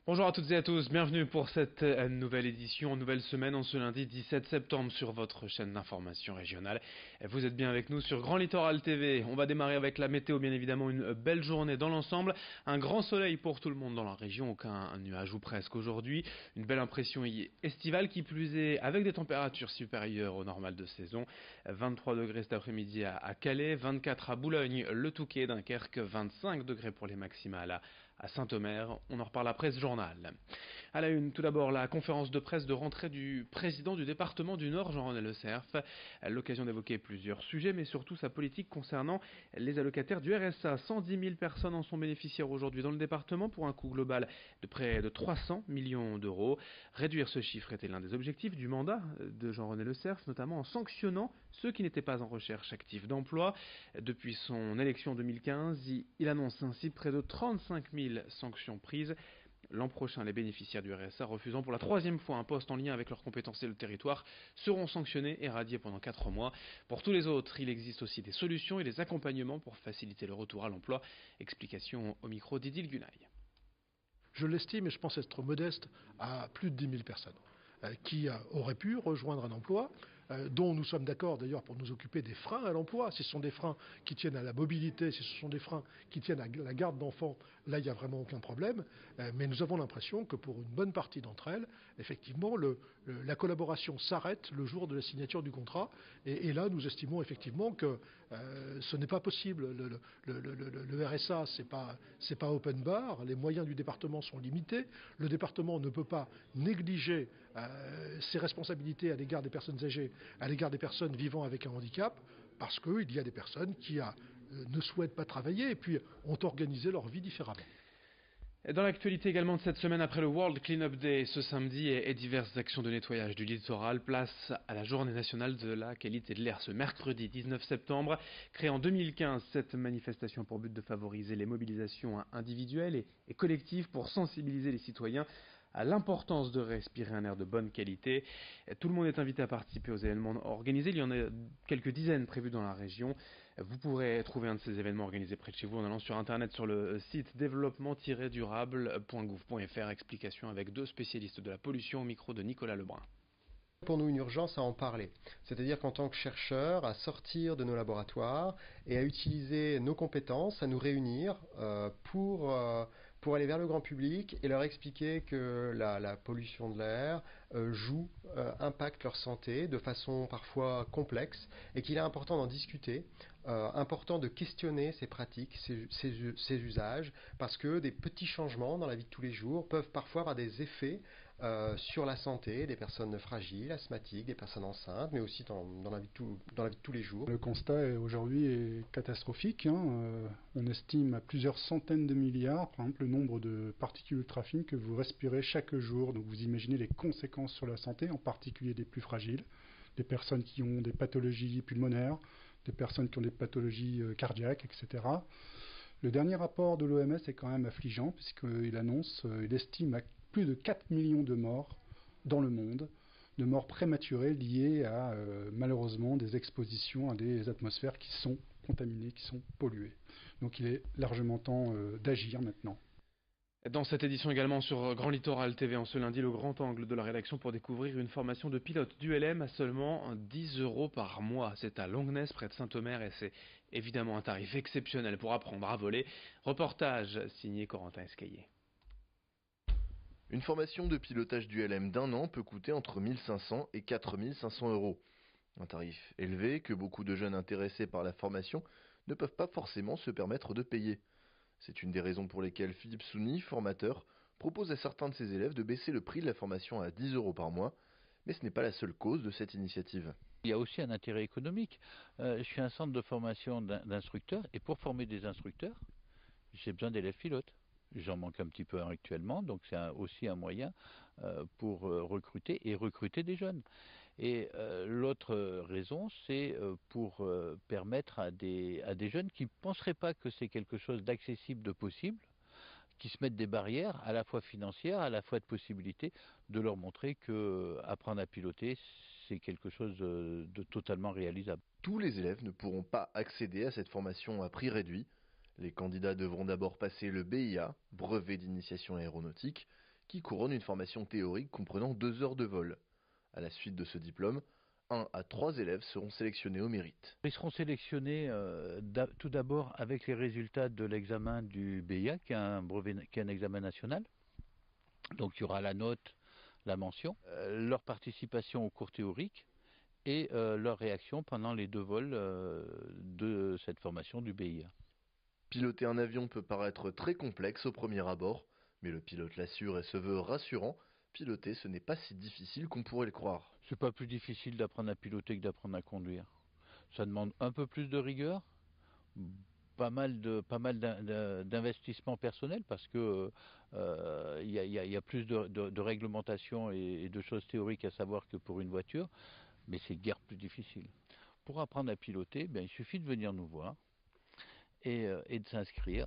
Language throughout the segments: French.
Bonjour à toutes et à tous, bienvenue pour cette nouvelle édition, nouvelle semaine en ce lundi 17 septembre sur votre chaîne d'information régionale. Vous êtes bien avec nous sur Grand Littoral TV. On va démarrer avec la météo, bien évidemment une belle journée dans l'ensemble. Un grand soleil pour tout le monde dans la région, aucun nuage ou presque aujourd'hui. Une belle impression estivale qui plus est avec des températures supérieures au normal de saison. 23 degrés cet après-midi à Calais, 24 à Boulogne, Le Touquet, Dunkerque, 25 degrés pour les maximales à Saint-Omer. On en reparle après ce journal. À la une, tout d'abord, la conférence de presse de rentrée du président du département du Nord, Jean-René Le Cerf. L'occasion d'évoquer plusieurs sujets, mais surtout sa politique concernant les allocataires du RSA. 110 000 personnes en sont bénéficiaires aujourd'hui dans le département pour un coût global de près de 300 millions d'euros. Réduire ce chiffre était l'un des objectifs du mandat de Jean-René Le Cerf, notamment en sanctionnant ceux qui n'étaient pas en recherche active d'emploi. Depuis son élection en 2015, il annonce ainsi près de 35 000 sanctions prises. L'an prochain, les bénéficiaires du RSA refusant pour la troisième fois un poste en lien avec leurs compétences et le territoire seront sanctionnés et radiés pendant 4 mois. Pour tous les autres, il existe aussi des solutions et des accompagnements pour faciliter le retour à l'emploi. Explication au micro d'Idil Gunaï. Je l'estime, et je pense être modeste, à plus de 10 000 personnes qui auraient pu rejoindre un emploi, dont nous sommes d'accord d'ailleurs pour nous occuper des freins à l'emploi. Si ce sont des freins qui tiennent à la mobilité, si ce sont des freins qui tiennent à la garde d'enfants, là il n'y a vraiment aucun problème. Mais nous avons l'impression que pour une bonne partie d'entre elles, effectivement, la collaboration s'arrête le jour de la signature du contrat. Et là, nous estimons effectivement que ce n'est pas possible. Le RSA, c'est pas open bar. Les moyens du département sont limités. Le département ne peut pas négliger ses responsabilités à l'égard des personnes âgées, à l'égard des personnes vivant avec un handicap, parce qu'il y a des personnes qui ne souhaitent pas travailler et puis ont organisé leur vie différemment. Dans l'actualité également de cette semaine, après le World Cleanup Day ce samedi et diverses actions de nettoyage du littoral, place à la Journée nationale de la qualité de l'air ce mercredi 19 septembre. Créée en 2015, cette manifestation a pour but de favoriser les mobilisations individuelles et collectives pour sensibiliser les citoyens à l'importance de respirer un air de bonne qualité. Tout le monde est invité à participer aux événements organisés. Il y en a quelques dizaines prévus dans la région. Vous pourrez trouver un de ces événements organisés près de chez vous en allant sur internet sur le site développement-durable.gouv.fr. Explication avec 2 spécialistes de la pollution au micro de Nicolas Lebrun. Pour nous, une urgence à en parler. C'est-à-dire qu'en tant que chercheurs, à sortir de nos laboratoires et à utiliser nos compétences, à nous réunir pour aller vers le grand public et leur expliquer que la pollution de l'air impacte leur santé de façon parfois complexe et qu'il est important d'en discuter, important de questionner ces pratiques, ces usages, parce que des petits changements dans la vie de tous les jours peuvent parfois avoir des effets sur la santé des personnes fragiles, asthmatiques, des personnes enceintes, mais aussi dans la vie de tous les jours. Le constat aujourd'hui est catastrophique. On estime à plusieurs centaines de milliards, par exemple, le nombre de particules ultrafines que vous respirez chaque jour. Donc vous imaginez les conséquences sur la santé, en particulier des plus fragiles, des personnes qui ont des pathologies pulmonaires, des personnes qui ont des pathologies cardiaques, etc. Le dernier rapport de l'OMS est quand même affligeant, puisqu'il estime à plus de 4 millions de morts dans le monde, de morts prématurées liées à, malheureusement, des expositions à des atmosphères qui sont contaminées, qui sont polluées. Donc il est largement temps d'agir maintenant. Dans cette édition également sur Grand Littoral TV en ce lundi, le grand angle de la rédaction pour découvrir une formation de pilote d'ULM à seulement 10 € par mois. C'est à Longnes, près de Saint-Omer, et c'est évidemment un tarif exceptionnel pour apprendre à voler. Reportage signé Corentin Escaillé. Une formation de pilotage d'ULM d'1 an peut coûter entre 1 500 et 4 500 €. Un tarif élevé que beaucoup de jeunes intéressés par la formation ne peuvent pas forcément se permettre de payer. C'est une des raisons pour lesquelles Philippe Souni, formateur, propose à certains de ses élèves de baisser le prix de la formation à 10 € par mois. Mais ce n'est pas la seule cause de cette initiative. Il y a aussi un intérêt économique. Je suis un centre de formation d'instructeurs, et pour former des instructeurs, j'ai besoin d'élèves pilotes. J'en manque un petit peu actuellement, donc c'est aussi un moyen pour recruter des jeunes. Et l'autre raison, c'est pour permettre à des jeunes qui ne penseraient pas que c'est quelque chose d'accessible, de possible, qui se mettent des barrières à la fois financières, à la fois de possibilités, de leur montrer que apprendre à piloter, c'est quelque chose de totalement réalisable. Tous les élèves ne pourront pas accéder à cette formation à prix réduit. Les candidats devront d'abord passer le BIA, brevet d'initiation aéronautique, qui couronne une formation théorique comprenant 2 heures de vol. À la suite de ce diplôme, 1 à 3 élèves seront sélectionnés au mérite. Ils seront sélectionnés tout d'abord avec les résultats de l'examen du BIA, qui est un examen national. Donc il y aura la note, la mention, leur participation au cours théorique et leur réaction pendant les 2 vols de cette formation du BIA. Piloter un avion peut paraître très complexe au premier abord, mais le pilote l'assure et se veut rassurant. Piloter, ce n'est pas si difficile qu'on pourrait le croire. C'est pas plus difficile d'apprendre à piloter que d'apprendre à conduire. Ça demande un peu plus de rigueur, pas mal d'investissement personnel parce que y a plus de réglementation et de choses théoriques à savoir que pour une voiture, mais c'est guère plus difficile. Pour apprendre à piloter, il suffit de venir nous voir et de s'inscrire.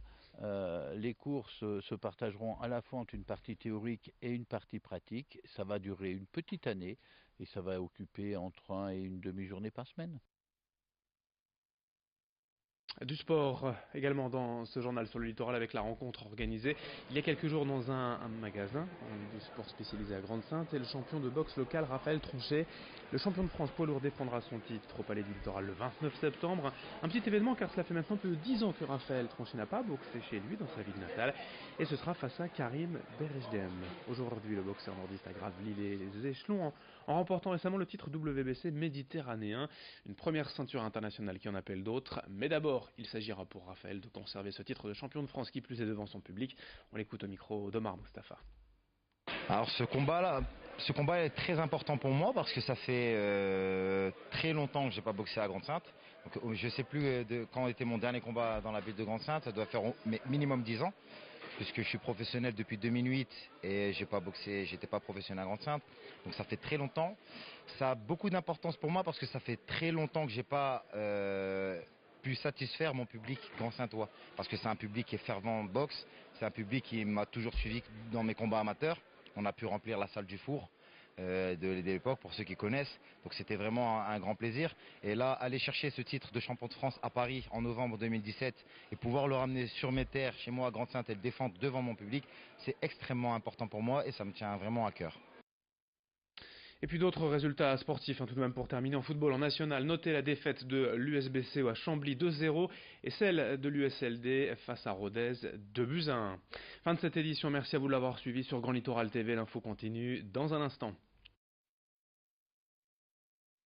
Les cours se partageront à la fois entre une partie théorique et une partie pratique. Ça va durer une petite année et ça va occuper entre 1 et une demi-journée par semaine. Du sport également dans ce journal sur le littoral avec la rencontre organisée il y a quelques jours dans un magasin de sport spécialisé à Grande-Synthe et le champion de boxe local Raphaël Tronchet, le champion de France poids lourd, défendra son titre au Palais du Littoral le 29 septembre. Un petit événement car cela fait maintenant plus de 10 ans que Raphaël Tronchet n'a pas boxé chez lui dans sa ville natale et ce sera face à Karim Berejdem. Aujourd'hui le boxeur nordiste a gravi les échelons en remportant récemment le titre WBC méditerranéen, une première ceinture internationale qui en appelle d'autres, mais d'abord il s'agira pour Raphaël de conserver ce titre de champion de France qui plus est devant son public. On l'écoute au micro d'Omar Mustafa. Alors ce combat est très important pour moi parce que ça fait très longtemps que j'ai pas boxé à Grande-Synthe. Donc, je sais plus quand était mon dernier combat dans la ville de Grande-Synthe, ça doit faire minimum 10 ans. Puisque je suis professionnel depuis 2008 et j'ai pas boxé, j'étais pas professionnel à Grande-Synthe. Donc ça fait très longtemps. Ça a beaucoup d'importance pour moi parce que ça fait très longtemps que j'ai pas pu satisfaire mon public grand-synthois. Parce que c'est un public qui est fervent en boxe, c'est un public qui m'a toujours suivi dans mes combats amateurs. On a pu remplir la salle du Four de l'époque pour ceux qui connaissent. Donc c'était vraiment un grand plaisir. Et là, aller chercher ce titre de champion de France à Paris en novembre 2017 et pouvoir le ramener sur mes terres, chez moi à Grande-Synthe et le défendre devant mon public, c'est extrêmement important pour moi et ça me tient vraiment à cœur. Et puis d'autres résultats sportifs, tout de même pour terminer en football en national. Notez la défaite de l'USBC à Chambly 2-0 et celle de l'USLD face à Rodez 2-1. Fin de cette édition, merci à vous de l'avoir suivi sur Grand Littoral TV. L'info continue dans un instant.